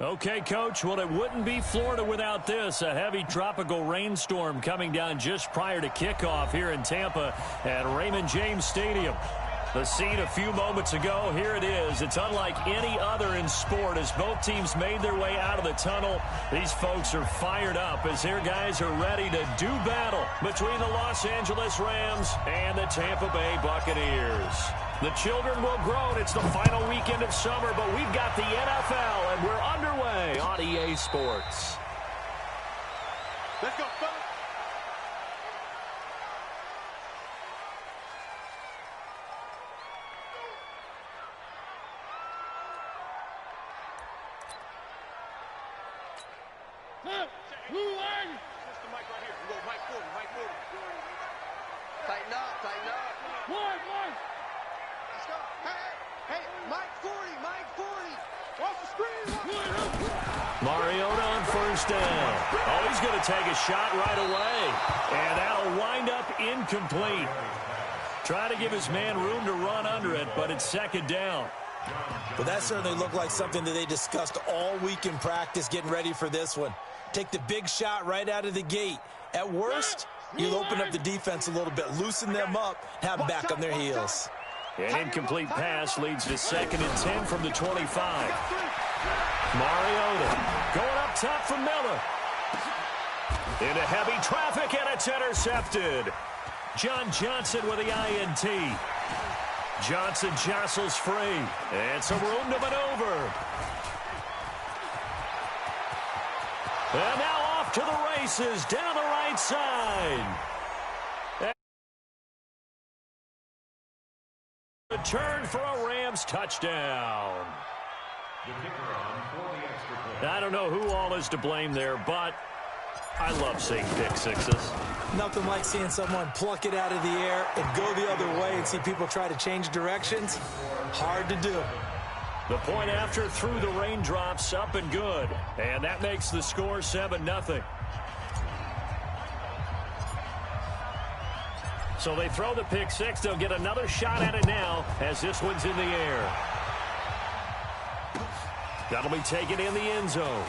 Okay, Coach, well, it wouldn't be Florida without this. A heavy tropical rainstorm coming down just prior to kickoff here in Tampa at Raymond James Stadium. The scene a few moments ago, here it is. It's unlike any other in sport as both teams made their way out of the tunnel. These folks are fired up as their guys are ready to do battle between the Los Angeles Rams and the Tampa Bay Buccaneers. The children will groan. It's the final weekend of summer, but we've got the NFL, and we're underway on EA Sports. Let's go, fellas. Tighten up, tighten up. One. Let's go. Hey, Mike 40, Mike 40. Off the screen. Mariota on first down. Oh, he's going to take a shot right away. And that'll wind up incomplete. Trying to give his man room to run under it, but it's second down. But that certainly looked like something that they discussed all week in practice getting ready for this one. Take the big shot right out of the gate. At worst, you'll open up the defense a little bit, loosen them up, have them back on their heels. An incomplete pass leads to 2nd and 10 from the 25. Mariota going up top for Miller. Into heavy traffic, and it's intercepted. John Johnson with the INT. Johnson jostles free, and some room to maneuver. And now off to the races down the right side. Return for a Rams touchdown. I don't know who all is to blame there, but I love seeing pick sixes. Nothing like seeing someone pluck it out of the air and go the other way and see people try to change directions. Hard to do. The point after through the raindrops, up and good. And that makes the score 7-0. So they throw the pick six. They'll get another shot at it now as this one's in the air. That'll be taken in the end zone.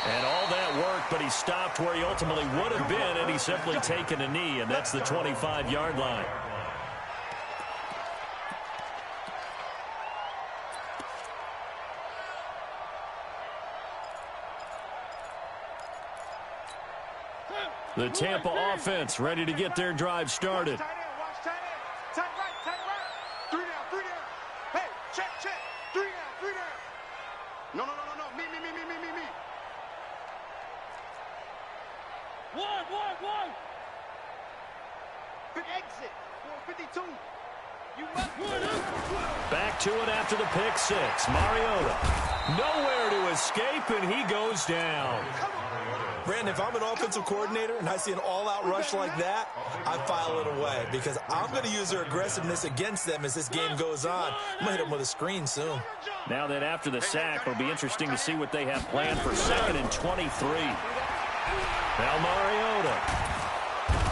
And all that work, but he stopped where he ultimately would have been, and he's simply taken a knee, and that's the 25-yard line. The Tampa offense ready to get their drive started. Watch tight end. Tight right. 3 down. Hey, check. 3 down. No. Me. One. Big exit. 452. You must. Back to it after the pick six. Mariota. Nowhere to escape, and he goes down. Brandon, if I'm an offensive coordinator and I see an all-out rush like that, I file it away because I'm going to use their aggressiveness against them as this game goes on. I'm going to hit them with a screen soon. Now that after the sack, it'll be interesting to see what they have planned for 2nd and 23. Now Mariota.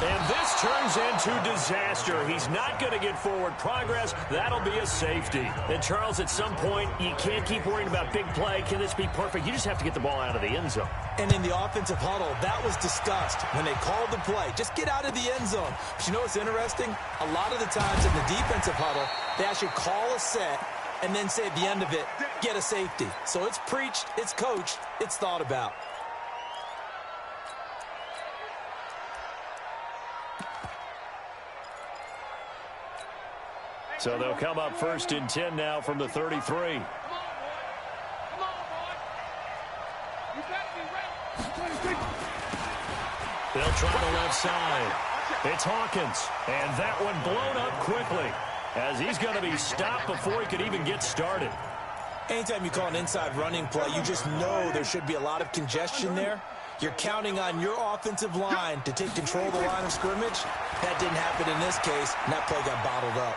And this turns into disaster. He's not going to get forward progress. That'll be a safety. And, Charles, at some point, you can't keep worrying about big play. Can this be perfect? You just have to get the ball out of the end zone. And in the offensive huddle, that was discussed when they called the play. Just get out of the end zone. But you know what's interesting? A lot of the times in the defensive huddle, they actually call a set and then say at the end of it, get a safety. So it's preached, it's coached, it's thought about. So they'll come up 1st and 10 now from the 33. Come on, boy. You better be ready. They'll try the left side. It's Hawkins, and that one blown up quickly as he's going to be stopped before he could even get started. Anytime you call an inside running play, you just know there should be a lot of congestion there. You're counting on your offensive line to take control of the line of scrimmage. That didn't happen in this case, and that play got bottled up.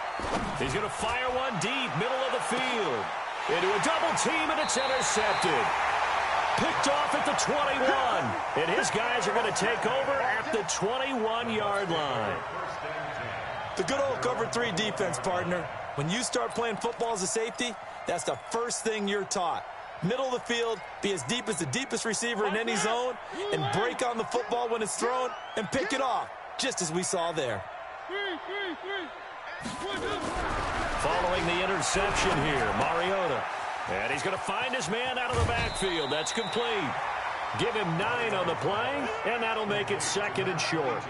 He's going to fire one deep, middle of the field. Into a double team, and it's intercepted. Picked off at the 21. And his guys are going to take over at the 21-yard line. The good old cover 3 defense, partner. When you start playing football as a safety, that's the first thing you're taught. Middle of the field, be as deep as the deepest receiver in any zone, and break on the football when it's thrown and pick it off, just as we saw there. Following the interception here, Mariota. And he's going to find his man out of the backfield. That's complete. Give him 9 on the play, and that'll make it 2nd and short.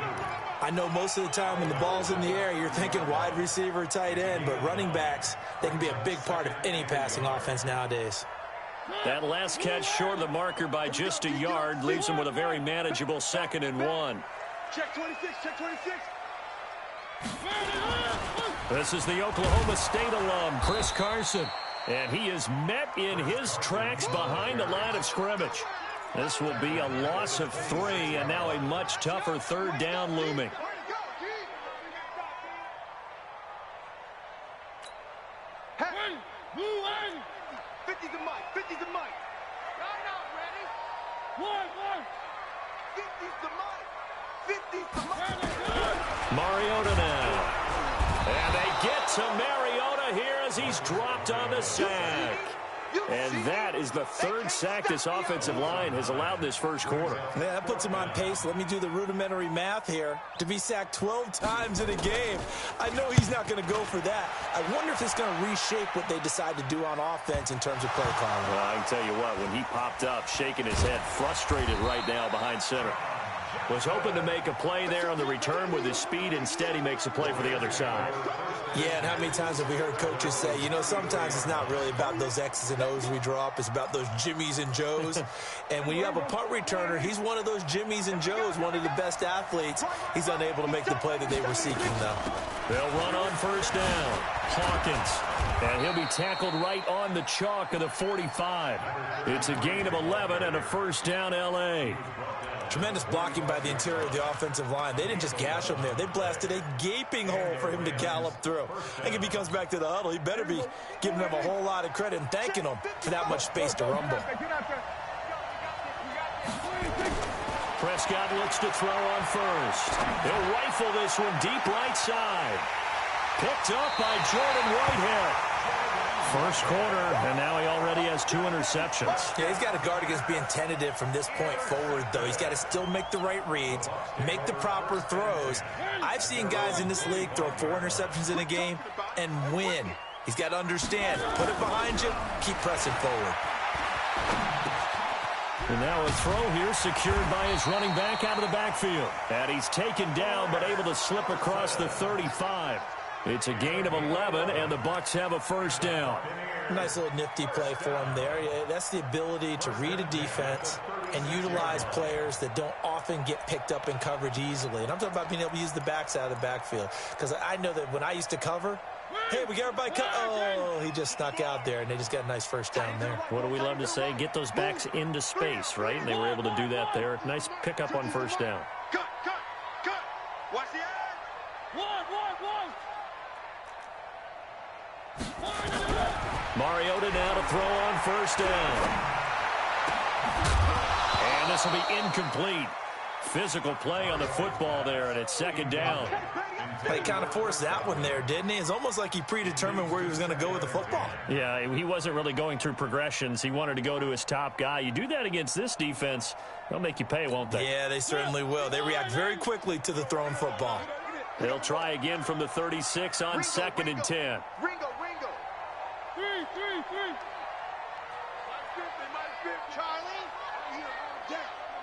I know most of the time when the ball's in the air, you're thinking wide receiver, tight end, but running backs, they can be a big part of any passing offense nowadays. That last catch short of the marker by just a yard leaves him with a very manageable 2nd and 1. Check 26, check 26. This is the Oklahoma State alum, Chris Carson. And he is met in his tracks behind the line of scrimmage. This will be a loss of 3, and now a much tougher 3rd down looming. Hey, 50's the mic, 50's the mic. Line out, ready? 50's the mic, 50's the mic. Mariota now. And they get to Mariota here as he's dropped on the sack. And that is the 3rd sack this offensive line has allowed this first quarter. Yeah, that puts him on pace. Let me do the rudimentary math here. To be sacked 12 times in a game, I know he's not going to go for that. I wonder if it's going to reshape what they decide to do on offense in terms of play calling. Well, I can tell you what, when he popped up, shaking his head, frustrated right now behind center. Was hoping to make a play there on the return with his speed. Instead, he makes a play for the other side. Yeah, and how many times have we heard coaches say, you know, sometimes it's not really about those X's and O's we draw up. It's about those Jimmies and Joes. And when you have a punt returner, he's one of those Jimmies and Joes, one of the best athletes. He's unable to make the play that they were seeking, though. They'll run on 1st down. Hawkins. And he'll be tackled right on the chalk of the 45. It's a gain of 11 and a 1st down, L.A. Tremendous blocking by the interior of the offensive line. They didn't just gash him there. They blasted a gaping hole for him to gallop through. I think if he comes back to the huddle, he better be giving them a whole lot of credit and thanking them for that much space to rumble. Prescott looks to throw on 1st. He'll rifle this one deep right side. Picked up by Jordan Whitehead. First quarter, and now he already has 2 interceptions. Yeah, he's got to guard against being tentative from this point forward, though. He's got to still make the right reads, make the proper throws. I've seen guys in this league throw 4 interceptions in a game and win. He's got to understand, put it behind you, keep pressing forward. And now a throw here secured by his running back out of the backfield. And he's taken down, but able to slip across the 35. It's a gain of 11, and the Bucs have a 1st down. Nice little nifty play for him there. Yeah, that's the ability to read a defense and utilize players that don't often get picked up in coverage easily. And I'm talking about being able to use the backs out of the backfield. Because I know that when I used to cover, hey, we got everybody cut. Oh, he just snuck out there, and they just got a nice 1st down there. What do we love to say? Get those backs into space, right? And they were able to do that there. Nice pickup on 1st down. Cut. Watch the eye. Mariota now to throw on 1st down. And this will be incomplete. Physical play on the football there, and it's 2nd down. He kind of forced that one there, didn't he? It's almost like he predetermined where he was going to go with the football. Yeah, he wasn't really going through progressions. He wanted to go to his top guy. You do that against this defense, they'll make you pay, won't they? Yeah, they certainly will. They react very quickly to the thrown football. They'll try again from the 36 on 2nd and 10. Ringo. Charlie,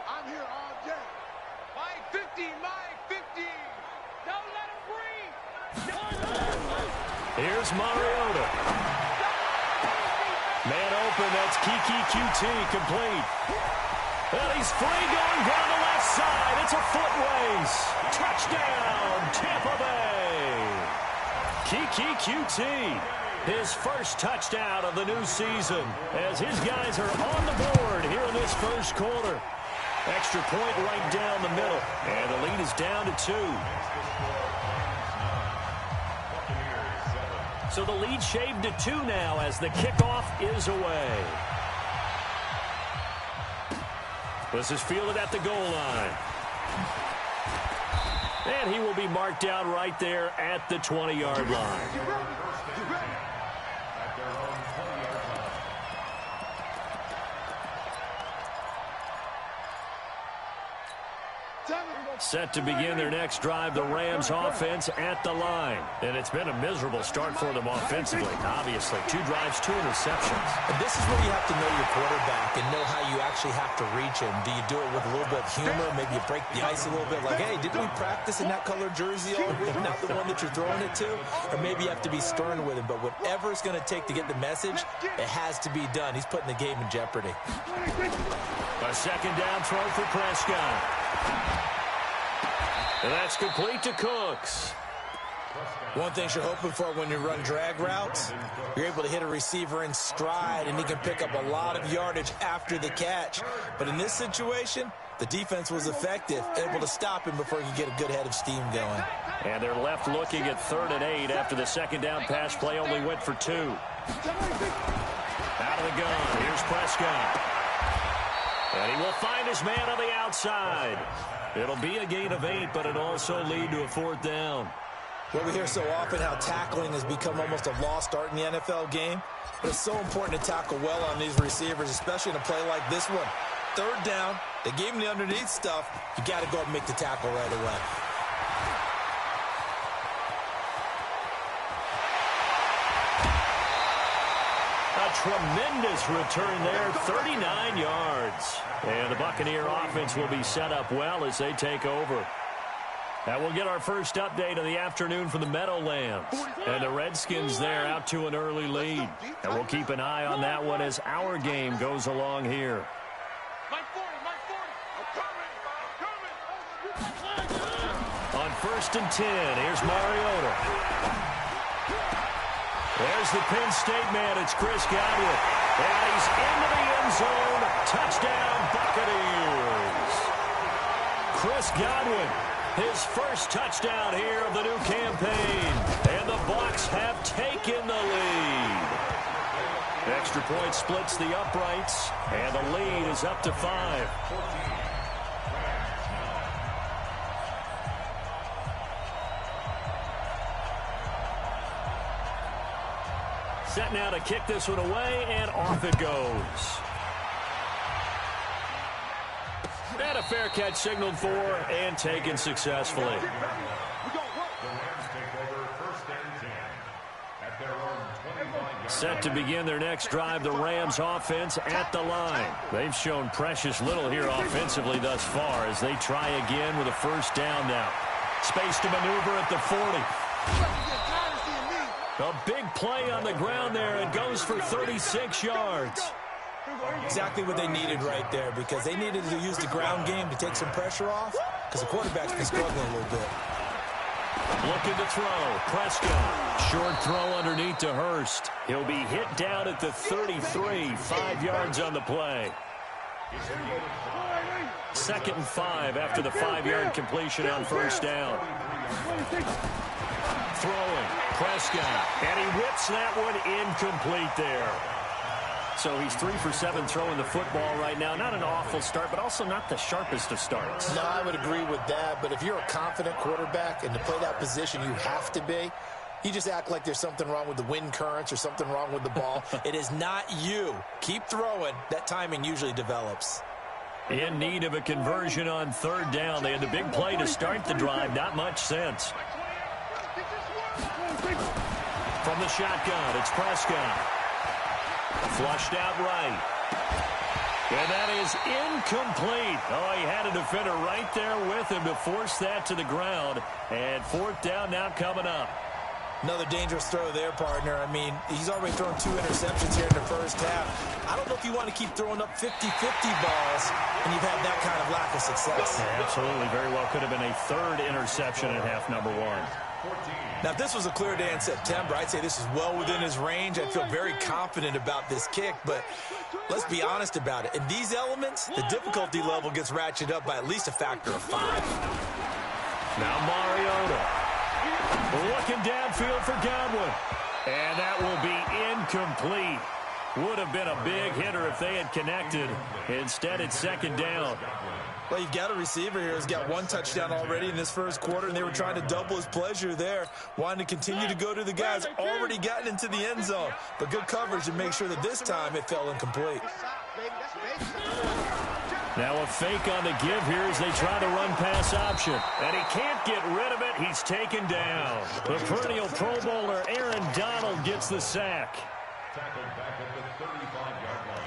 I'm here all day. Mike 50, Mike 50. Don't let him breathe. Here's Mariota. Man open, that's Kiki QT, complete. And he's free going down the left side. It's a foot race. Touchdown, Tampa Bay. Kiki QT. His first touchdown of the new season as his guys are on the board here in this first quarter. Extra point right down the middle, and the lead is down to 2. So the lead shaved to 2 now as the kickoff is away. This is fielded at the goal line. And he will be marked down right there at the 20-yard line. Set to begin their next drive, the Rams offense at the line. And it's been a miserable start for them offensively, obviously. 2 drives, 2 interceptions. And this is where you have to know your quarterback and know how you actually have to reach him. Do you do it with a little bit of humor? Maybe you break the ice a little bit, like, hey, didn't we practice in that colored jersey all week? Not the one that you're throwing it to? Or maybe you have to be stern with him. But whatever it's going to take to get the message, it has to be done. He's putting the game in jeopardy. A second down throw for Prescott. And that's complete to Cooks. One thing you're hoping for when you run drag routes, you're able to hit a receiver in stride, and he can pick up a lot of yardage after the catch. But in this situation, the defense was effective, able to stop him before he could get a good head of steam going. And they're left looking at 3rd and 8 after the second down pass play only went for 2. Out of the gun, here's Prescott. And he will find his man on the outside. It'll be a gain of 8, but it'll also lead to a 4th down. Well, we hear so often how tackling has become almost a lost art in the NFL game. But it's so important to tackle well on these receivers, especially in a play like this one. 3rd down, they gave him the underneath stuff. You got to go and make the tackle right away. A tremendous return there, 39 yards. And the Buccaneer offense will be set up well as they take over. And we'll get our first update of the afternoon from the Meadowlands. And the Redskins there out to an early lead. And we'll keep an eye on that one as our game goes along here. On 1st and 10, here's Mariota. There's the Penn State man. It's Chris Godwin. And he's into the end zone. Touchdown, Buccaneers. Chris Godwin, his first touchdown here of the new campaign. And the Bucs have taken the lead. Extra point splits the uprights. And the lead is up to 5. Set now to kick this one away, and off it goes. And a fair catch signaled for and taken successfully. Set to begin their next drive, the Rams offense at the line. They've shown precious little here offensively thus far as they try again with a 1st down now. Space to maneuver at the 40. A big play on the ground there. It goes for 36 yards. Exactly what they needed right there, because they needed to use the ground game to take some pressure off, because the quarterback's been struggling a little bit. Looking to throw. Prescott. Short throw underneath to Hurst. He'll be hit down at the 33. 5 yards on the play. 2nd and 5 after the 5-yard completion on 1st down. Throwing. Prescott. And he whips that one incomplete there. So he's 3 for 7 throwing the football right now. Not an awful start, but also not the sharpest of starts. No, I would agree with that. But if you're a confident quarterback and to play that position, you have to be. You just act like there's something wrong with the wind currents or something wrong with the ball. It is not you. Keep throwing. That timing usually develops. In need of a conversion on 3rd down. They had the big play to start the drive. Not much sense. From the shotgun, it's Prescott. Flushed out right. And that is incomplete. Oh, he had a defender right there with him to force that to the ground. And 4th down now coming up. Another dangerous throw there, partner. I mean, he's already thrown 2 interceptions here in the first half. I don't know if you want to keep throwing up 50-50 balls and you've had that kind of lack of success. Yeah, absolutely. Very well could have been a 3rd interception in half number 1. Now, if this was a clear day in September, I'd say this is well within his range. I'd feel very confident about this kick, but let's be honest about it. In these elements, the difficulty level gets ratcheted up by at least a factor of 5. Now Mariota looking downfield for Godwin. And that will be incomplete. Would have been a big hitter if they had connected. Instead, it's 2nd down. Well, you've got a receiver here who's got 1 touchdown already in this first quarter, and they were trying to double his pleasure there, wanting to continue to go to the guys already gotten into the end zone. But good coverage to make sure that this time it fell incomplete. Now a fake on the give here as they try to run pass option. And he can't get rid of it. He's taken down. The perennial Pro Bowler Aaron Donald gets the sack. Tackled back at the 35-yard line.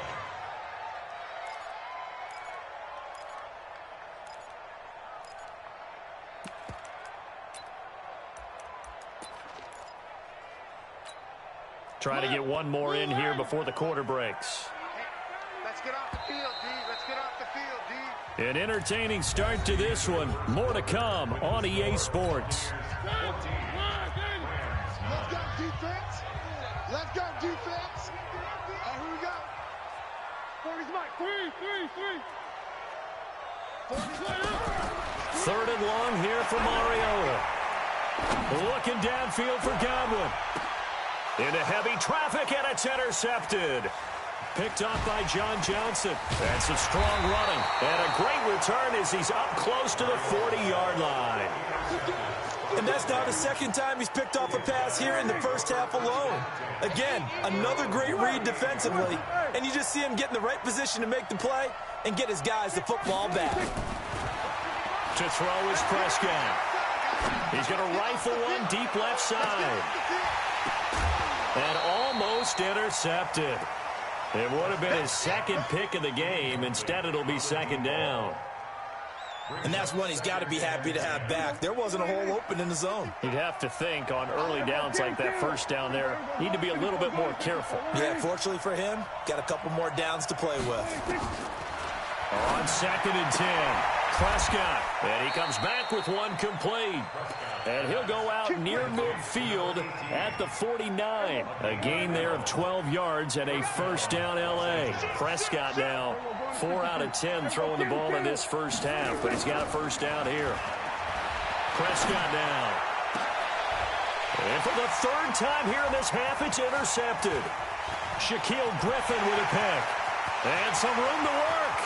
Try to get one more in here before the quarter breaks. Let's get off the field, D. Let's get off the field, D. An entertaining start to this one. More to come on EA Sports. Let's go, defense. Let's go, defense. All right, here we go. 40's Mike. Three. Third and long here for Mariota. Looking downfield for Godwin. Into heavy traffic, and it's intercepted. Picked off by John Johnson. That's some strong running. And a great return as he's up close to the 40-yard line. And that's now the second time he's picked off a pass here in the first half alone. Again, another great read defensively. And you just see him get in the right position to make the play and get his guys the football back. To throw is Prescott. He's going to rifle one deep left side. And almost intercepted. It would have been his second pick of the game. Instead, it'll be second down. And that's one he's got to be happy to have back. There wasn't a hole open in the zone. You'd have to think on early downs like that first down there, need to be a little bit more careful. Yeah, fortunately for him, got a couple more downs to play with. On 2nd and 10, Prescott. And he comes back with one complete. And he'll go out near midfield at the 49. A gain there of 12 yards and a first down L.A. Prescott now 4 out of 10 throwing the ball in this first half. But he's got a first down here. Prescott down. And for the third time here in this half, it's intercepted. Shaquille Griffin with a pick. And some room to work.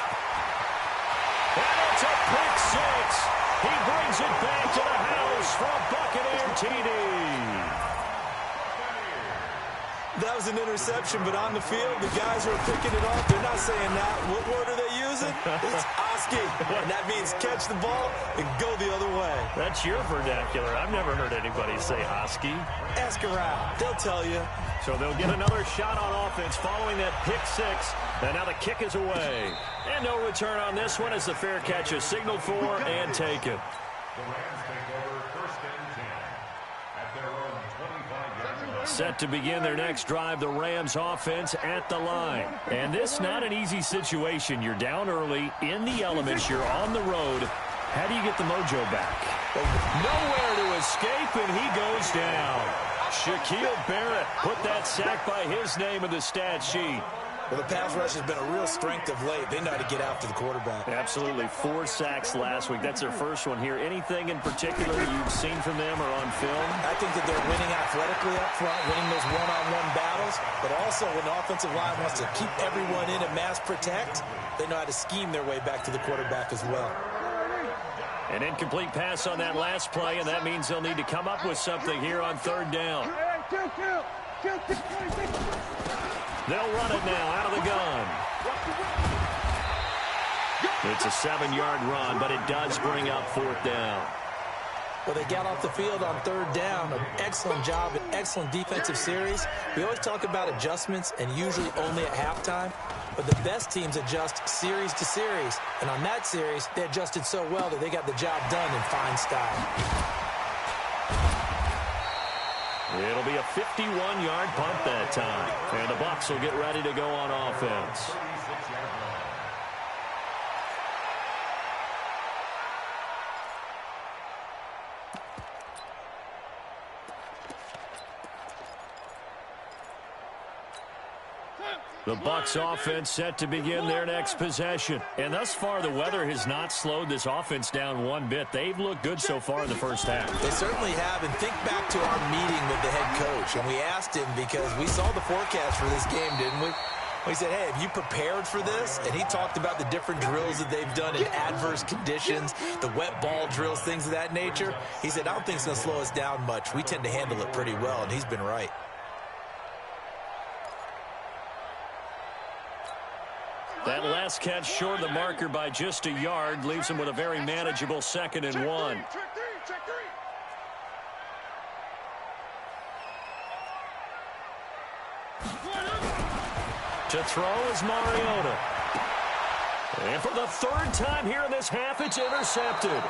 And it's a pick six. He brings it back to the house for a Buccaneer TD. That was an interception, but on the field, the guys who are picking it off, they're not saying that. What word are they using? It's Oski. And that means catch the ball and go the other way. That's your vernacular. I've never heard anybody say Oski. Ask around. They'll tell you. So they'll get another shot on offense following that pick six. And now the kick is away. And no return on this one as the fair catch is signaled for and taken. The Rams take over 1st and 10 at their own 25-yard line. Set to begin their next drive, the Rams offense at the line. And this not an easy situation. You're down early, in the elements, you're on the road. How do you get the mojo back? Nowhere to escape, and he goes down. Shaquille Barrett put that sack by his name in the stat sheet. Well, the pass rush has been a real strength of late. They know how to get after the quarterback. Absolutely. 4 sacks last week. That's their first one here. Anything in particular you've seen from them or on film? I think that they're winning athletically up front, winning those one-on-one battles, but also when the offensive line wants to keep everyone in and mass protect, they know how to scheme their way back to the quarterback as well. An incomplete pass on that last play, and that means they'll need to come up with something here on 3rd down. They'll run it now out of the gun. It's a 7-yard run, but it does bring up 4th down. Well, they got off the field on 3rd down. An excellent job, an excellent defensive series. We always talk about adjustments and usually only at halftime, but the best teams adjust series to series. And on that series, they adjusted so well that they got the job done in fine style. It'll be a 51-yard punt that time. And the Bucs will get ready to go on offense. The Bucs offense set to begin their next possession. And thus far, the weather has not slowed this offense down one bit. They've looked good so far in the first half. They certainly have. And think back to our meeting with the head coach. And we asked him because we saw the forecast for this game, didn't we? We said, hey, have you prepared for this? And he talked about the different drills that they've done in adverse conditions, the wet ball drills, things of that nature. He said, I don't think it's going to slow us down much. We tend to handle it pretty well, and he's been right. That last catch short of the marker by just a yard leaves him with a very manageable 2nd and 1. To throw is Mariota. And for the 3rd time here in this half, it's intercepted.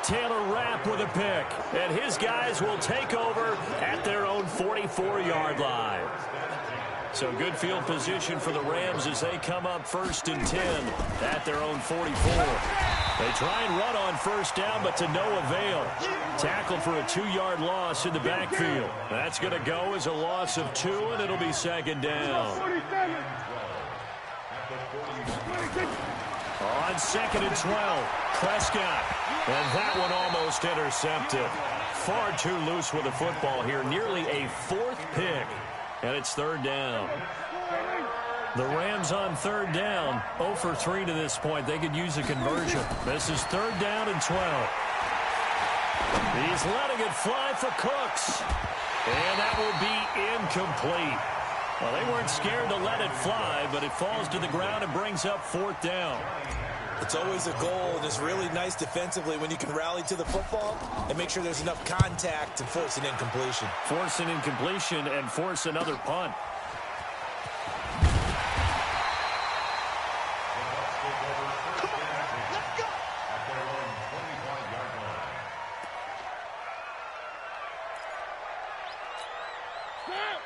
Taylor Rapp with a pick. And his guys will take over at their own 44-yard line. So good field position for the Rams as they come up 1st and 10 at their own 44. They try and run on 1st down, but to no avail. Tackled for a 2-yard loss in the backfield. That's going to go as a loss of 2, and it'll be 2nd down. On 2nd and 12, Prescott. And that one almost intercepted. Far too loose with the football here. Nearly a 4th pick. And it's 3rd down. The Rams on 3rd down. 0 for 3 to this point. They could use a conversion. This is 3rd down and 12. He's letting it fly for Cooks. And that will be incomplete. Well, they weren't scared to let it fly, but it falls to the ground and brings up 4th down. It's always a goal, and it's really nice defensively when you can rally to the football and make sure there's enough contact to force an incompletion. Force an incompletion and force another punt.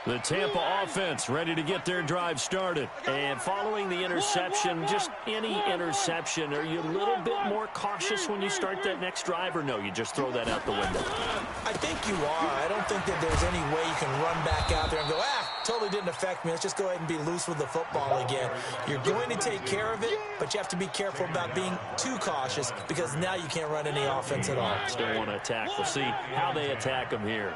The Tampa offense ready to get their drive started. And following the interception, just any interception, are you a little bit more cautious when you start that next drive, or no, you just throw that out the window? I think you are. I don't think that there's any way you can run back out there and go, totally didn't affect me. Let's just go ahead and be loose with the football again. You're going to take care of it, but you have to be careful about being too cautious because now you can't run any offense at all. Still want to attack. We'll see how they attack them here.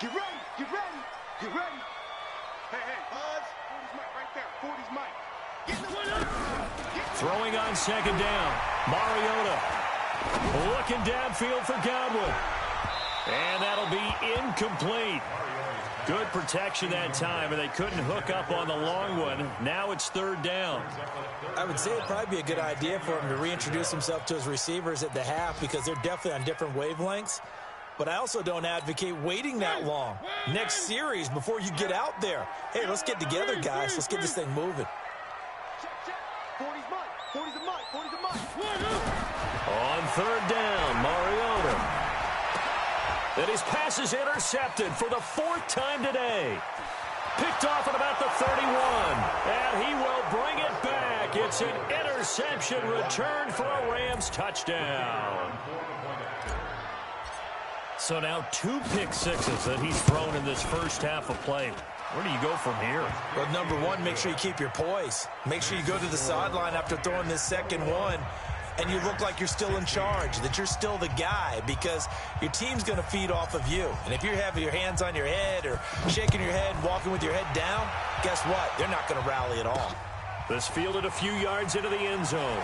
Get ready, get ready, get ready. Hey, Buzz, 40's Mike right there. 40's Mike. Get the one up. Throwing on 2nd down. Mariota looking downfield for Godwin. And that'll be incomplete. Good protection that time, and they couldn't hook up on the long one. Now it's 3rd down. I would say it'd probably be a good idea for him to reintroduce himself to his receivers at the half because they're definitely on different wavelengths. But I also don't advocate waiting that long. Next series before you get out there. Hey, let's get together, guys. Let's get this thing moving. Check. 40's Mike. 40's a Mike. 40's a Mike. On 3rd down, Mariota. And his pass is intercepted for the 4th time today. Picked off at about the 31. And he will bring it back. It's an interception return for a Rams touchdown. So now 2 pick-sixes that he's thrown in this first half of play. Where do you go from here? Well, number one, make sure you keep your poise. Make sure you go to the sideline after throwing this second one, and you look like you're still in charge, that you're still the guy, because your team's going to feed off of you. And if you're having your hands on your head or shaking your head, walking with your head down, guess what? They're not going to rally at all. This fielded a few yards into the end zone.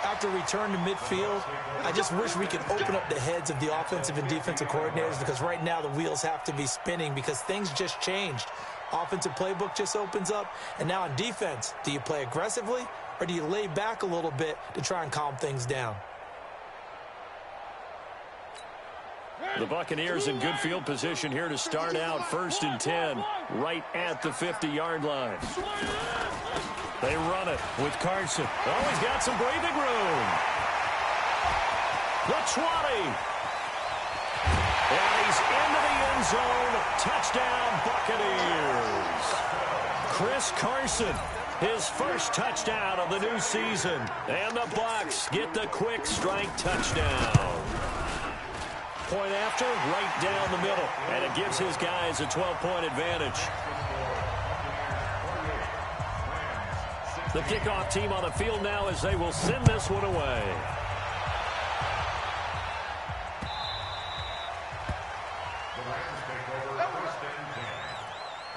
After return to midfield, I just wish we could open up the heads of the offensive and defensive coordinators, because right now the wheels have to be spinning because things just changed. Offensive playbook just opens up, and now on defense, do you play aggressively or do you lay back a little bit to try and calm things down? The Buccaneers in good field position here to start out 1st and 10, right at the 50-yard line. They run it with Carson. Oh, he's got some breathing room. The 20. And he's into the end zone. Touchdown, Buccaneers. Chris Carson, his first touchdown of the new season. And the Bucs get the quick strike touchdown. Point after, right down the middle. And it gives his guys a 12-point advantage. The kickoff team on the field now as they will send this one away. The Rams take over 1st and 10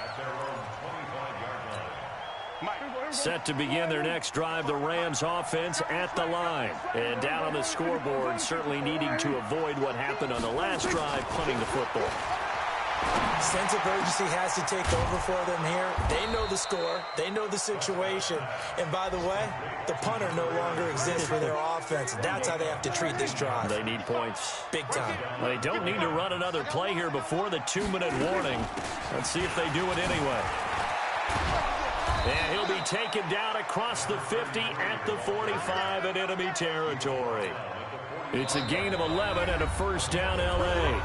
at their own 25-yard line. Mike, set to begin their next drive. The Rams offense at the line. And down on the scoreboard, certainly needing to avoid what happened on the last drive, punting the football. Sense of urgency has to take over for them here. They know the score. They know the situation. And by the way, the punter no longer exists for their offense. That's how they have to treat this drive. They need points. Big time. They don't need to run another play here before the 2-minute warning. Let's see if they do it anyway. And he'll be taken down across the 50 at the 45 in enemy territory. It's a gain of 11 and a first down, L.A.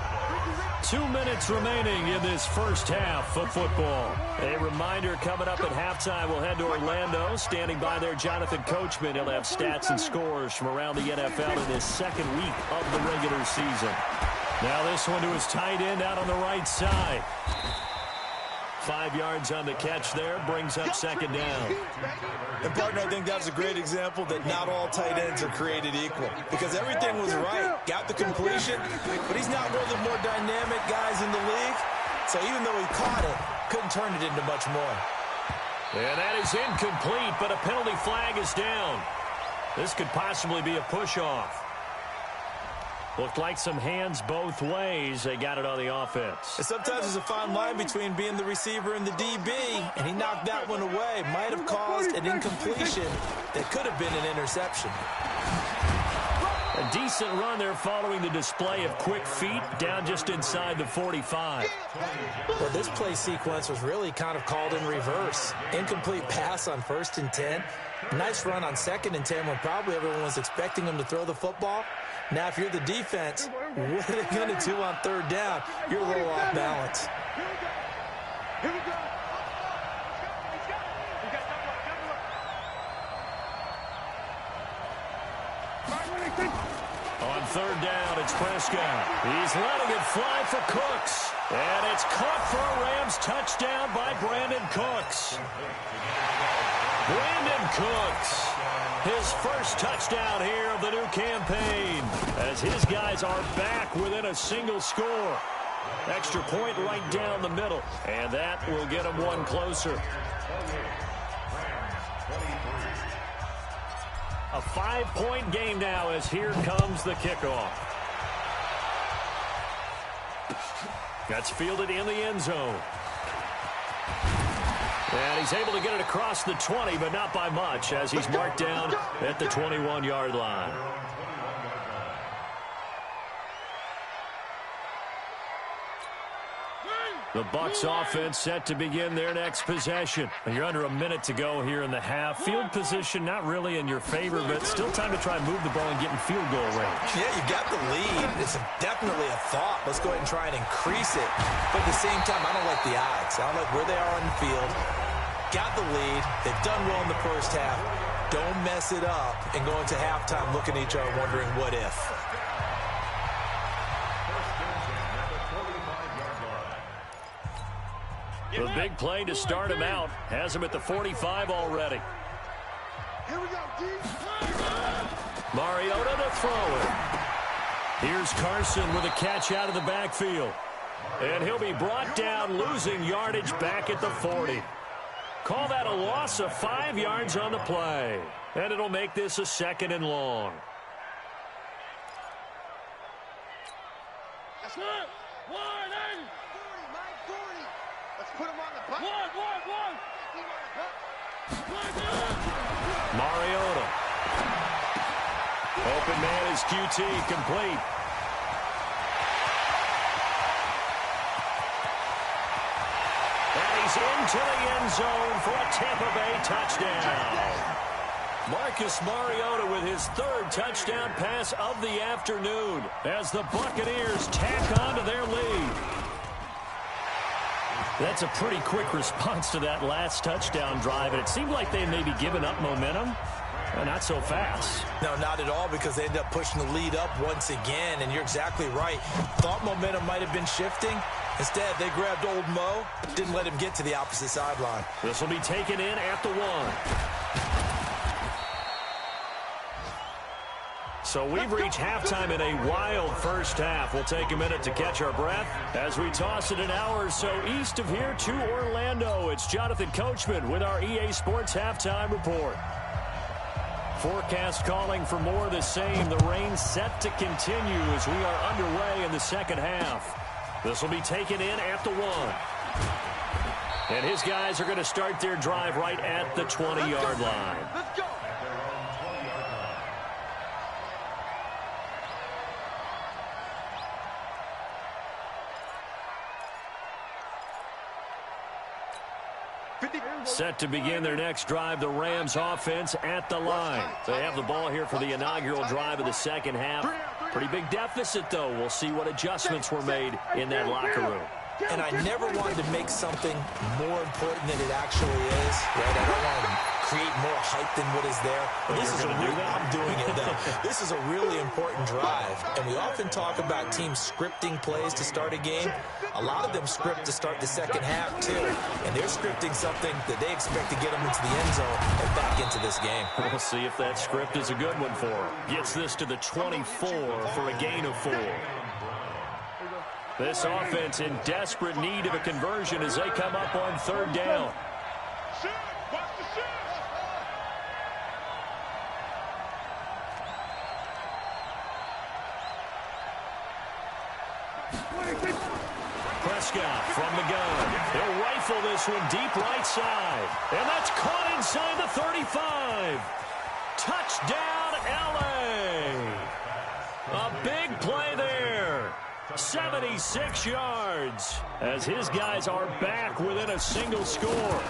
2 minutes remaining in this first half of football. A reminder, coming up at halftime, we'll head to Orlando. Standing by there, Jonathan Coachman. He'll have stats and scores from around the NFL in this second week of the regular season. Now this one to his tight end out on the right side. 5 yards on the catch there, brings up second down. And, partner, I think that was a great example that not all tight ends are created equal. Because everything was right. Got the completion, but he's not one of the more dynamic guys in the league. So even though he caught it, couldn't turn it into much more. And that is incomplete, but a penalty flag is down. This could possibly be a push-off. Looked like some hands both ways. They got it on the offense. And sometimes there's a fine line between being the receiver and the DB, and he knocked that one away. Might have caused an incompletion that could have been an interception. A decent run there following the display of quick feet down just inside the 45. Well, this play sequence was really kind of called in reverse. Incomplete pass on 1st and 10. Nice run on 2nd and 10 when probably everyone was expecting him to throw the football. Now, if you're the defense, what are they going to do on 3rd down? You're a little off balance. Here we go. On 3rd down, it's Prescott. He's letting it fly for Cooks. And it's caught for a Rams touchdown by Brandon Cooks. Brandon Cooks, his first touchdown here of the new campaign, as his guys are back within a single score. Extra point right down the middle, and that will get them one closer. A 5-point game now as here comes the kickoff. That's fielded in the end zone. And he's able to get it across the 20, but not by much, as he's marked down at the 21-yard line. The Bucs offense set to begin their next possession. You're under a minute to go here in the half. Field position not really in your favor, but still time to try and move the ball and get in field goal range. Yeah, you got the lead. It's definitely a thought. Let's go ahead and try and increase it. But at the same time, I don't like the odds. I don't like where they are on the field. Got the lead. They've done well in the first half. Don't mess it up and go into halftime looking at each other wondering what if. The big play to start him out has him at the 45 already. Here we go, D. Mariota to throw it. Here's Carson with a catch out of the backfield. And he'll be brought down, losing yardage back at the 40. Call that a loss of 5 yards on the play. And it'll make this a 2nd and long. That's good. 180. 40. Let's put him on the button. One. Mariota. Open man is QT, complete. And he's into the end zone for a Tampa Bay touchdown. Marcus Mariota with his 3rd touchdown pass of the afternoon as the Buccaneers tack on to their lead. That's a pretty quick response to that last touchdown drive, and it seemed like they may be giving up momentum. Not so fast. No, not at all, because they ended up pushing the lead up once again, and you're exactly right. Thought momentum might have been shifting. Instead, they grabbed old Mo, didn't let him get to the opposite sideline. This will be taken in at the 1. So we've reached halftime in a wild first half. We'll take a minute to catch our breath as we toss it an hour or so east of here to Orlando. It's Jonathan Coachman with our EA Sports Halftime Report. Forecast calling for more of the same. The rain set to continue as we are underway in the second half. This will be taken in at the 1. And his guys are going to start their drive right at the 20-yard line. Let's go. Set to begin their next drive, the Rams offense at the line. They have the ball here for the inaugural drive of the second half. Pretty big deficit, though. We'll see what adjustments were made in that locker room. And I never wanted to make something more important than it actually is. Right? I don't want to create more hype than what is there. But this is I'm doing it, though. This is a really important drive. And we often talk about teams scripting plays to start a game. A lot of them script to start the second half, too. And they're scripting something that they expect to get them into the end zone and back into this game. We'll see if that script is a good one for them. Gets this to the 24 for a gain of 4. This offense in desperate need of a conversion as they come up on third down. Prescott from the gun. He'll rifle this one deep right side. And that's caught inside the 35. Touchdown, L.A. A big play there. 76 yards as his guys are back within a single score.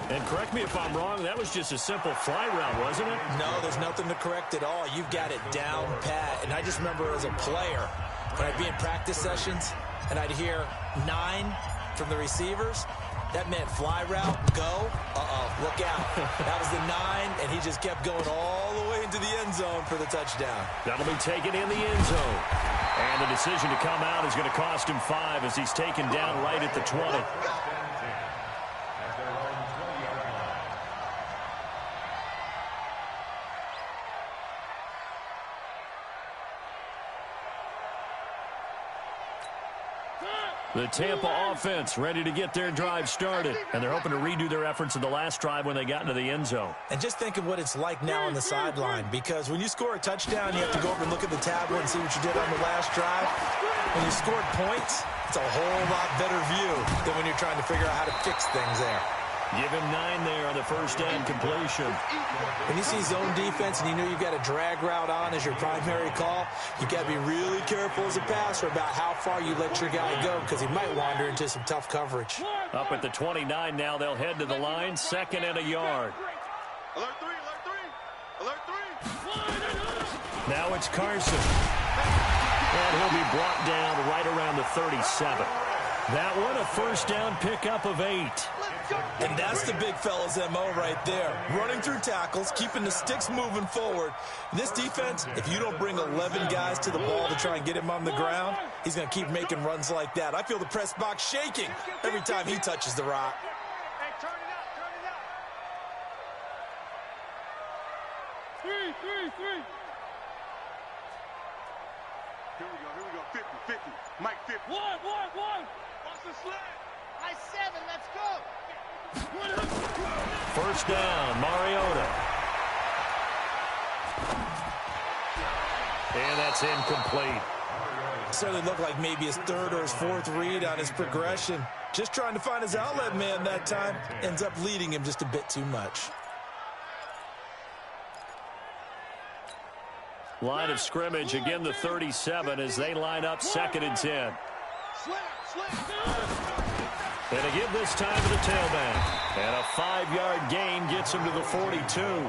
And correct me if I'm wrong, that was just a simple fly route, wasn't it? No, there's nothing to correct at all. You've got it down pat. And I just remember as a player, when I'd be in practice sessions and I'd hear 9 from the receivers, that meant fly route, go, look out. That was the 9, and he just kept going all the way into the end zone for the touchdown. That'll be taken in the end zone. And the decision to come out is going to cost him 5 as he's taken down right at the 20. The Tampa offense ready to get their drive started. And they're hoping to redo their efforts in the last drive when they got into the end zone. And just think of what it's like now on the sideline. Because when you score a touchdown, you have to go over and look at the tablet and see what you did on the last drive. When you scored points, it's a whole lot better view than when you're trying to figure out how to fix things there. Give him 9 there on the first down completion. When you see zone defense and you know you've got a drag route on as your primary call, you've got to be really careful as a passer about how far you let your guy go because he might wander into some tough coverage. Up at the 29 now, they'll head to the line, 2nd and a yard. Alert 3, alert 3, alert 3. Now it's Carson. And he'll be brought down right around the 37. That one, a first down pickup of 8. And that's the big fella's MO right there. Running through tackles, keeping the sticks moving forward. This defense, if you don't bring 11 guys to the ball to try and get him on the ground, he's going to keep making runs like that. I feel the press box shaking every time he touches the rock. Hey, turn it out, turn it out. 3. Here we go, 50, 50. Mike 50. One. Watch the sled. I 7, let's go. First down, Mariota. And that's incomplete. Certainly looked like maybe his 3rd or his 4th read on his progression. Just trying to find his outlet man that time. Ends up leading him just a bit too much. Line of scrimmage, again the 37 as they line up 2nd and 10. And again this time to the tailback. And a 5-yard gain gets him to the 42.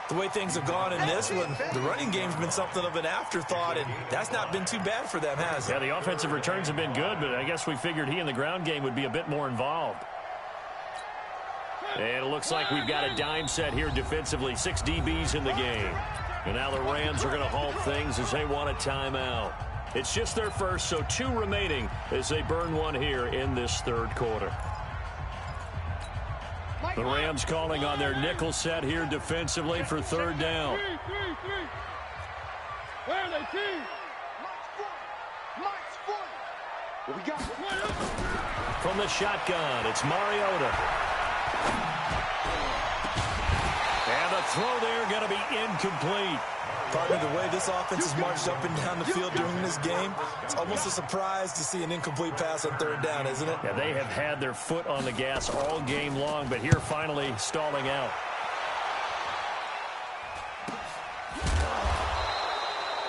The way things have gone in this one, the running game's been something of an afterthought, and that's not been too bad for them, has it? Yeah, the offensive returns have been good, but I guess we figured he in the ground game would be a bit more involved. And it looks like we've got a dime set here defensively. 6 DBs in the game. And now the Rams are going to halt things as they want a timeout. It's just their first, so 2 remaining as they burn one here in this 3rd quarter. The Rams calling on their nickel set here defensively for 3rd down. What we got? From the shotgun, it's Mariota. And the throw there going to be incomplete. Partner, the way this offense has marched up and down the field during this game, it's almost a surprise to see an incomplete pass on third down, isn't it? Yeah, they have had their foot on the gas all game long, but here finally stalling out.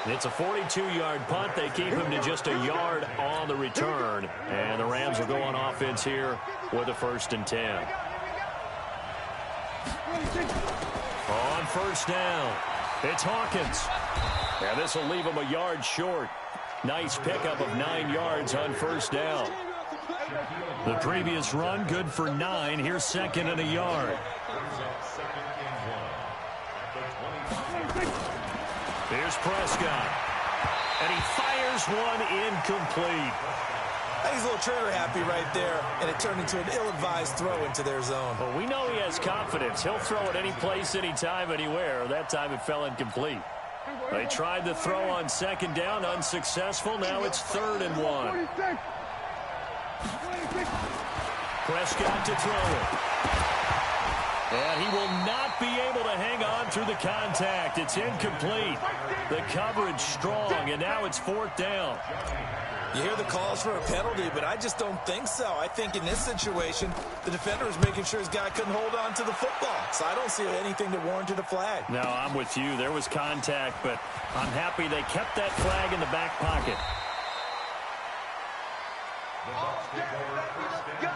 It's a 42-yard punt. They keep him to just a yard on the return. And the Rams will go on offense here with a 1st and 10. On first down, it's Hawkins. And this will leave him a yard short. Nice pickup of 9 yards on first down. The previous run, good for 9. Here's 2nd and a yard. Here's Prescott. And he fires one incomplete. He's a little trigger happy right there, and it turned into an ill-advised throw into their zone. Well, we know he has confidence. He'll throw it any place, anytime, anywhere. That time it fell incomplete. They tried the throw on 2nd down, unsuccessful. Now it's 3rd and 1. Prescott to throw it. And he will not be able to hang on through the contact. It's incomplete. The coverage strong, and now it's 4th down. You hear the calls for a penalty, but I just don't think so. I think in this situation, the defender was making sure his guy couldn't hold on to the football. So I don't see anything that warranted a flag. No, I'm with you. There was contact, but I'm happy they kept that flag in the back pocket. The Bucs take over 1st and 10.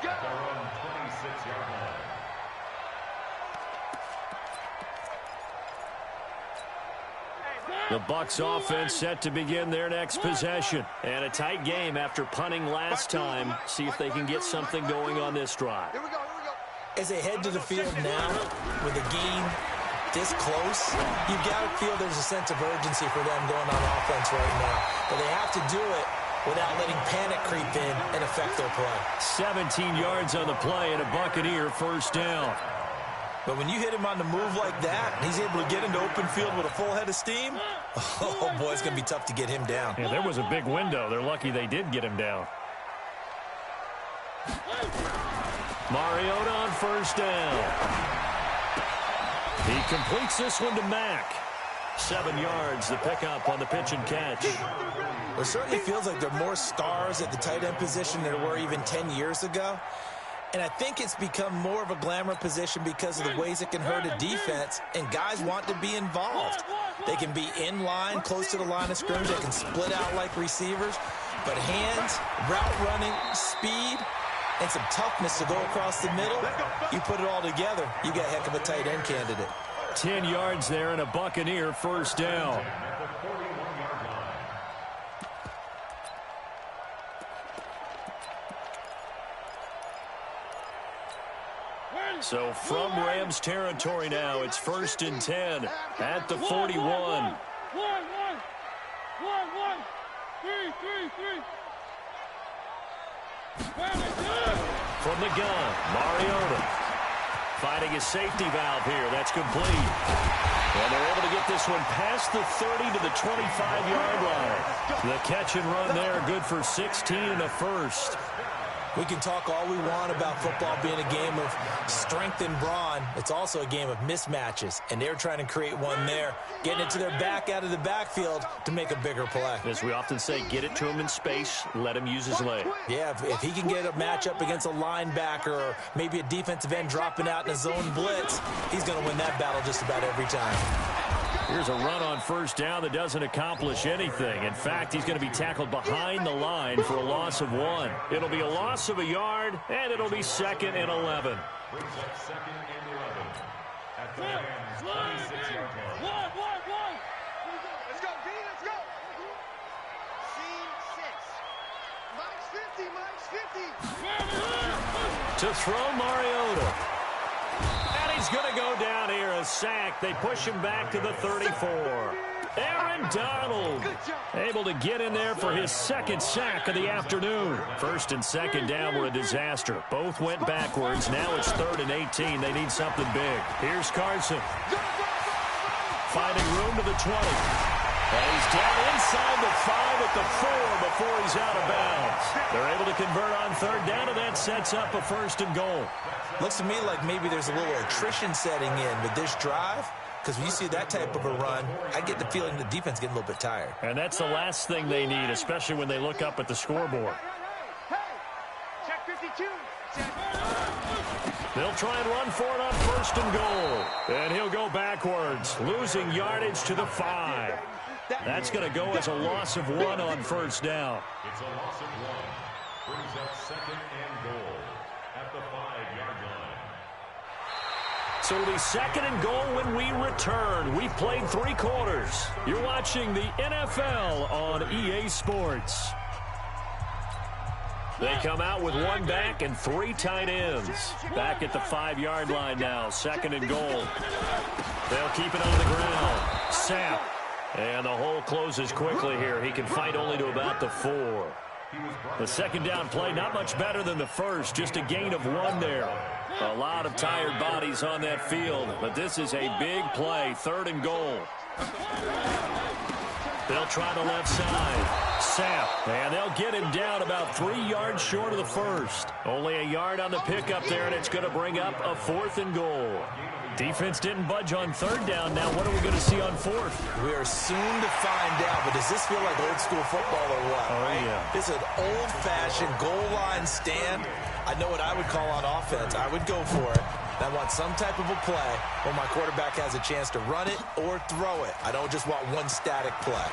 At their own 26-yard line. The Bucs offense set to begin their next possession. And a tight game after punting last time. See if they can get something going on this drive. Here we go. As they head to the field now, with a game this close, you've got to feel there's a sense of urgency for them going on offense right now. But they have to do it without letting panic creep in and affect their play. 17 yards on the play and a Buccaneer 1st down. But when you hit him on the move like that, and he's able to get into open field with a full head of steam, oh boy, it's going to be tough to get him down. Yeah, there was a big window. They're lucky they did get him down. Mariota on 1st down. He completes this one to Mack. 7 yards, the pickup on the pitch and catch. It certainly feels like there are more stars at the tight end position than there were even 10 years ago. And I think it's become more of a glamour position because of the ways it can hurt a defense, and guys want to be involved. They can be in line, close to the line of scrimmage. They can split out like receivers. But hands, route running, speed, and some toughness to go across the middle, you put it all together, you got a heck of a tight end candidate. 10 yards there and a Buccaneer 1st down. So from Rams territory now, it's 1st and 10 at the 41. From the gun, Mariota finding his safety valve here. That's complete. And they're able to get this one past the 30 to the 25-yard line. The catch and run there, good for 16 and a 1st. We can talk all we want about football being a game of strength and brawn. It's also a game of mismatches, and they're trying to create one there, getting it to their back out of the backfield to make a bigger play. As we often say, get it to him in space, let him use his leg. Yeah, if he can get a matchup against a linebacker or maybe a defensive end dropping out in a zone blitz, he's going to win that battle just about every time. Here's a run on 1st down that doesn't accomplish anything. In fact, he's going to be tackled behind the line for a loss of 1. It'll be a loss of a yard, and it'll be 2nd and 11. Brings up 2nd and 11 at the Rams 26-yard line. Let's go, B, let's go. Scene 6. Mike's 50. To throw Mariota. And he's going to go down here, a sack. They push him back to the 34. Aaron Donald able to get in there for his 2nd sack of the afternoon. 1st and 2nd down were a disaster. Both went backwards. Now it's 3rd and 18. They need something big. Here's Carson. finding room to the 20. And he's down inside the 5 at the 4 before he's out of bounds. They're able to convert on third down, and that sets up a 1st and goal. Looks to me like maybe there's a little attrition setting in with this drive, because when you see that type of a run, I get the feeling the defense getting a little bit tired. And that's the last thing they need, especially when they look up at the scoreboard. Check 52. They'll try and run for it on 1st and goal. And he'll go backwards, losing yardage to the 5. That's going to go as a loss of 1 on 1st down. It's a loss of 1. Brings up 2nd and goal at the 5-yard line. So it'll be 2nd and goal when we return. We've played 3 quarters. You're watching the NFL on EA Sports. They come out with 1 back and 3 tight ends. Back at the 5-yard line now. 2nd and goal. They'll keep it on the ground. Sapp. And the hole closes quickly here. He can fight only to about the 4. The 2nd down play, not much better than the 1st. Just a gain of 1 there. A lot of tired bodies on that field. But this is a big play. 3rd and goal. They'll try the left side. Sapp. And they'll get him down about 3 yards short of the 1st. Only a yard on the pickup there, and it's going to bring up a 4th and goal. Defense didn't budge on 3rd down. Now what are we going to see on 4th? We are soon to find out, but does this feel like old school football or what? Oh, right? yeah. This is an old-fashioned goal line stand. I know what I would call on offense. I would go for it. I want some type of a play where my quarterback has a chance to run it or throw it. I don't just want one static play.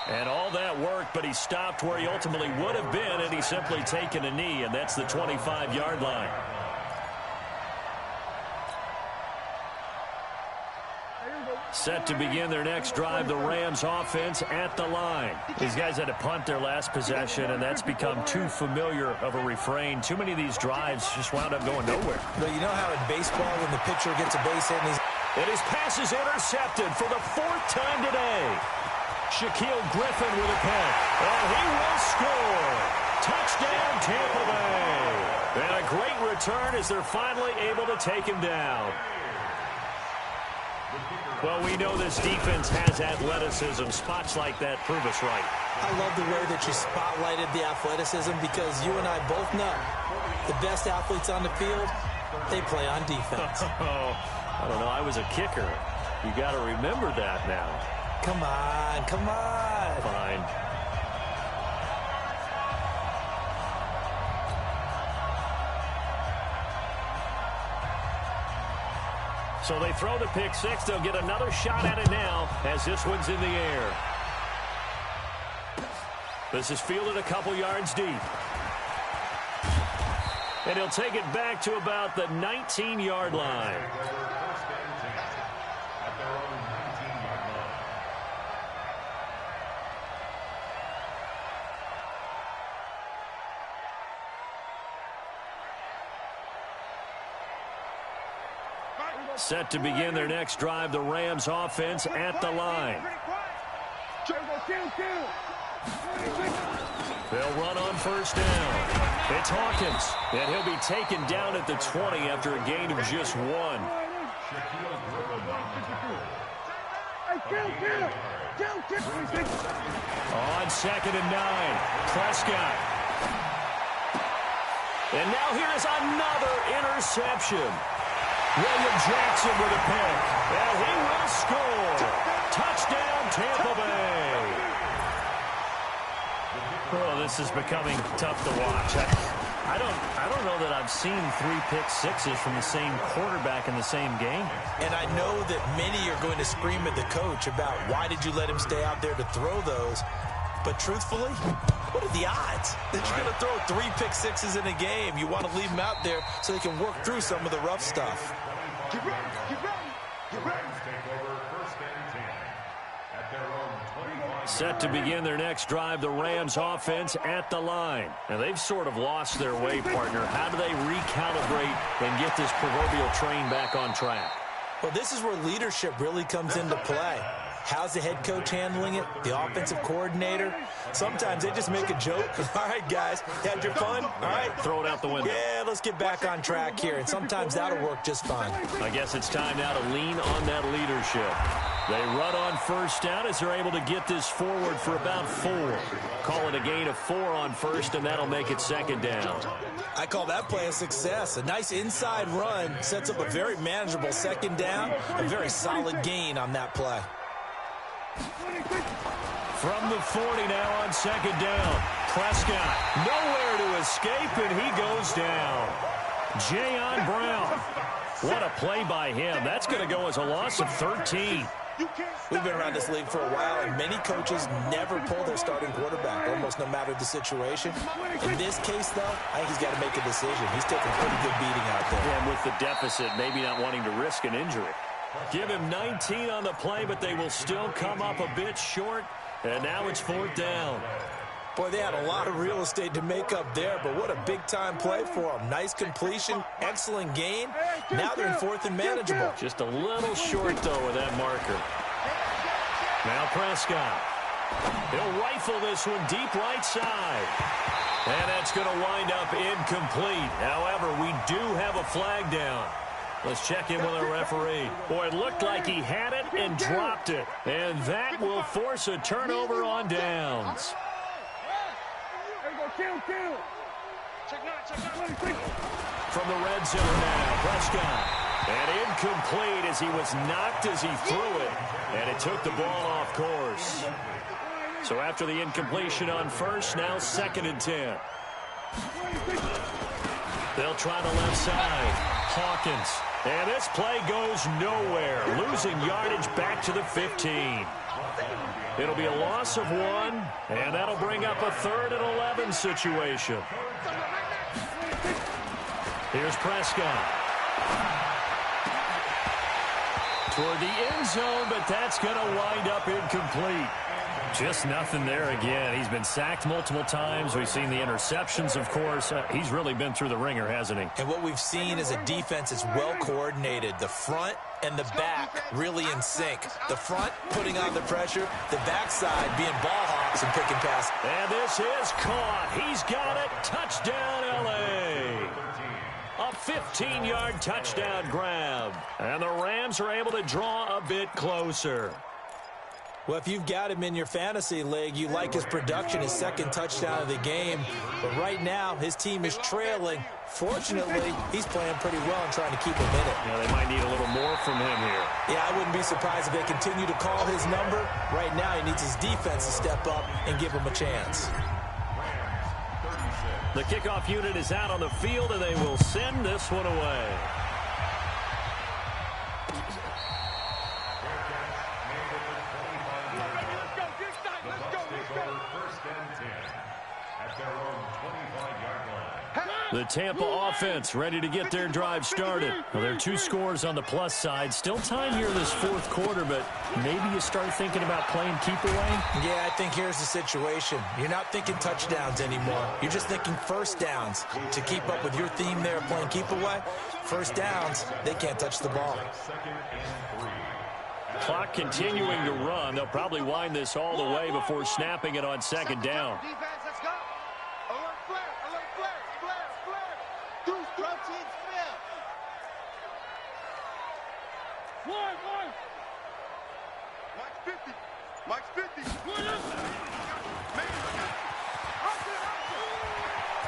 And all that worked, but he stopped where he ultimately would have been, and he's simply taken a knee, and that's the 25-yard line. Set to begin their next drive, the Rams offense at the line. These guys had to punt their last possession, and that's become too familiar of a refrain. Too many of these drives just wound up going nowhere. But you know how in baseball when the pitcher gets a base hit and his pass is intercepted for the 4th time today. Shaquille Griffin with a pick, and he will score. Touchdown, Tampa Bay. And a great return as they're finally able to take him down. Well, we know this defense has athleticism. Spots like that prove us right. I love the way that you spotlighted the athleticism because you and I both know the best athletes on the field, they play on defense. I don't know. I was a kicker. You got to remember that now. Come on, come on. Fine. So they throw the pick 6. They'll get another shot at it now as this one's in the air. This is fielded a couple yards deep. And he'll take it back to about the 19-yard line. Set to begin their next drive, the Rams offense at the line. They'll run on 1st down. It's Hawkins, and he'll be taken down at the 20 after a gain of just 1. On 2nd and 9, Prescott. And now here is another interception. William Jackson with a pick, and he will score. Touchdown, Tampa Bay. Oh, this is becoming tough to watch. I don't know that I've seen 3 pick sixes from the same quarterback in the same game. And I know that many are going to scream at the coach about why did you let him stay out there to throw those. But truthfully, what are the odds that you're going to throw 3 pick sixes in a game? You want to leave them out there so they can work through some of the rough stuff. Get ready, get ready, get ready. Set to begin their next drive, the Rams offense at the line. Now, they've sort of lost their way, partner. How do they recalibrate and get this proverbial train back on track? Well, this is where leadership really comes into play. How's the head coach handling it? The offensive coordinator? Sometimes they just make a joke. All right, guys, had your fun? All right. Throw it out the window. Yeah, let's get back on track here, and sometimes that'll work just fine. I guess it's time now to lean on that leadership. They run on first down as they're able to get this forward for about 4. Call it a gain of 4 on first, and that'll make it second down. I call that play a success. A nice inside run sets up a very manageable second down, a very solid gain on that play. From the 40 now on second down. Prescott nowhere to escape, and he goes down. Jayon Brown. What a play by him. That's going to go as a loss of 13. We've been around this league for a while, and many coaches never pull their starting quarterback, almost no matter the situation. In this case, though, I think he's got to make a decision. He's taking a pretty good beating out there. Yeah, and with the deficit, maybe not wanting to risk an injury. Give him 19 on the play, but they will still come up a bit short, and now it's 4th down. Boy, they had a lot of real estate to make up there, but what a big-time play for them. Nice completion, excellent gain. Now they're in 4th and manageable. Just a little short, though, with that marker. Now Prescott. He'll rifle this one deep right side. And that's going to wind up incomplete. However, we do have a flag down. Let's check in with our referee. Boy, it looked like he had it and dropped it. And that will force a turnover on downs. From the red zone now, Prescott. And incomplete as he was knocked as he threw it. And it took the ball off course. So after the incompletion on first, now 2nd and 10. They'll try the left side. Hawkins. And this play goes nowhere. Losing yardage back to the 15. It'll be a loss of 1, and that'll bring up a 3rd and 11 situation. Here's Prescott. Toward the end zone, but that's going to wind up incomplete. Just nothing there again. He's been sacked multiple times. We've seen the interceptions, of course. He's really been through the ringer, hasn't he? And what we've seen is a defense that's well coordinated. The front and the back really in sync. The front putting on the pressure, the backside being ball hawks and picking passes. And this is caught. He's got it. Touchdown, L.A. A 15-yard touchdown grab. And the Rams are able to draw a bit closer. Well, if you've got him in your fantasy league, you like his production, his 2nd touchdown of the game. But right now, his team is trailing. Fortunately, he's playing pretty well and trying to keep him in it. Yeah, they might need a little more from him here. Yeah, I wouldn't be surprised if they continue to call his number. Right now, he needs his defense to step up and give him a chance. The kickoff unit is out on the field, and they will send this one away. The Tampa offense ready to get their drive started. Well, there are 2 scores on the plus side. Still time here in this 4th quarter, but maybe you start thinking about playing keep away? Yeah, I think here's the situation. You're not thinking touchdowns anymore. You're just thinking first downs. To keep up with your theme there of playing keep away, first downs, they can't touch the ball. Clock continuing to run. They'll probably wind this all the way before snapping it on 2nd down.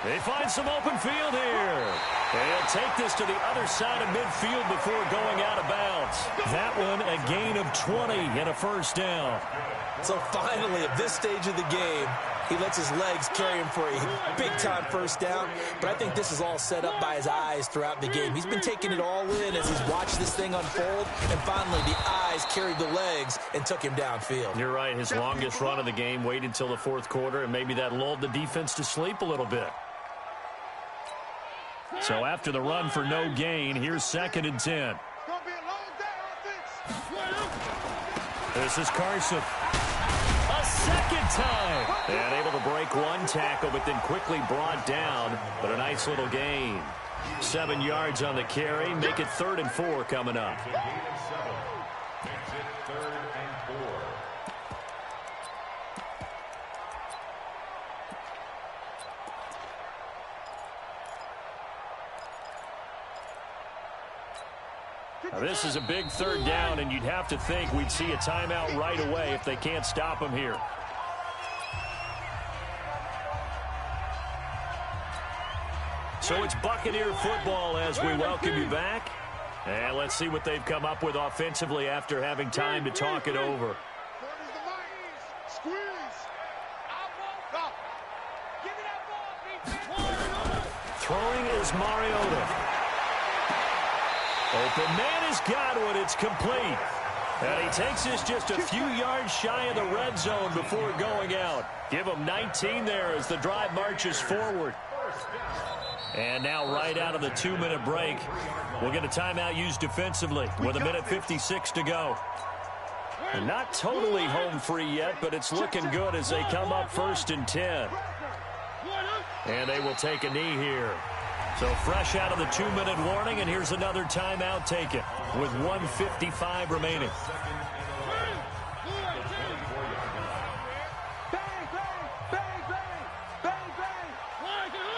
They find some open field here. And he'll take this to the other side of midfield before going out of bounds. That one a gain of 20 and a first down. So finally, at this stage of the game, he lets his legs carry him for a big-time first down. But I think this is all set up by his eyes throughout the game. He's been taking it all in as he's watched this thing unfold. And finally, the eyes carried the legs and took him downfield. You're right. His longest run of the game waited until the 4th quarter, and maybe that lulled the defense to sleep a little bit. So after the run for no gain, here's 2nd and 10. This is Carson. A second time. And able to break one tackle, but then quickly brought down. But a nice little gain. 7 yards on the carry. Make it 3rd and 4 coming up. Makes it 3rd and 4. Now, this is a big 3rd down, and you'd have to think we'd see a timeout right away if they can't stop him here. So it's Buccaneer football as we welcome you back. And let's see what they've come up with offensively after having time to talk it over. Throwing is Mariota. Open man has got one. It's complete. And he takes this just a few yards shy of the red zone before going out. Give him 19 there as the drive marches forward. And now right out of the 2-minute break, we'll get a timeout used defensively with 1:56 to go. And not totally home free yet, but it's looking good as they come up 1st and 10. And they will take a knee here. So fresh out of the 2-minute warning, and here's another timeout taken with 1:55 remaining.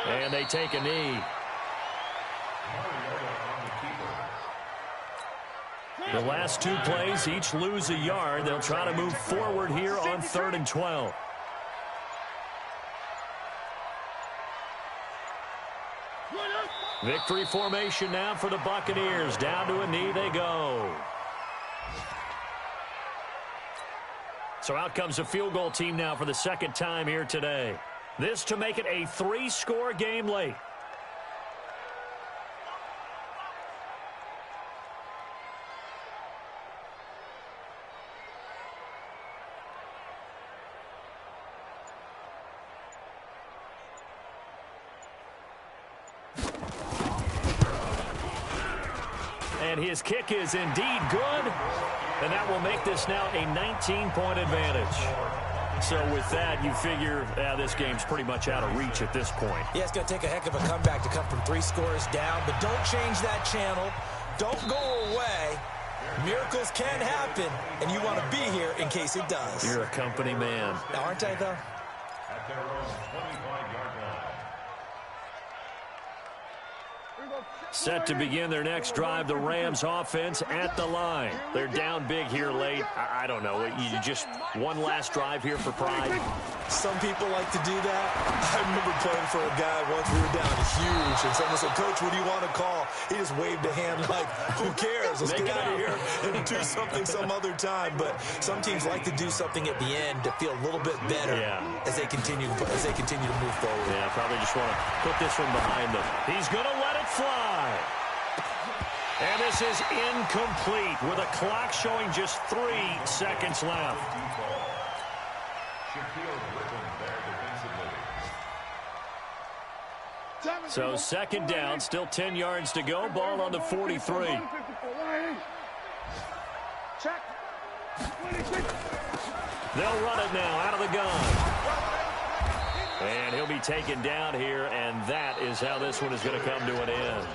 And they take a knee. The last 2 plays each lose a yard. They'll try to move forward here on 3rd and 12. Victory formation now for the Buccaneers. Down to a knee they go. So out comes the field goal team now for the 2nd time here today. This to make it a 3-score game late. And his kick is indeed good. And that will make this now a 19-point advantage. So with that, you figure this game's pretty much out of reach at this point. Yeah, it's going to take a heck of a comeback to come from 3 scores down. But don't change that channel. Don't go away. Miracles can happen, and you want to be here in case it does. You're a company man. Aren't I, though? At their own 25-yard line. Set to begin their next drive, the Rams offense at the line. They're down big here late. I don't know. You just one last drive here for pride. Some people like to do that. I remember playing for a guy once. We were down huge, and someone said, "Coach, what do you want to call?" He just waved a hand like, "Who cares? Let's get out of here and do something some other time." But some teams like to do something at the end to feel a little bit better as they continue to move forward. Yeah, probably just want to put this one behind them. He's going to let it fly. And this is incomplete with a clock showing just 3 seconds left. So 2nd down, still 10 yards to go. Ball on the 43. They'll run it now out of the gun. And he'll be taken down here, and that is how this one is going to come to an end.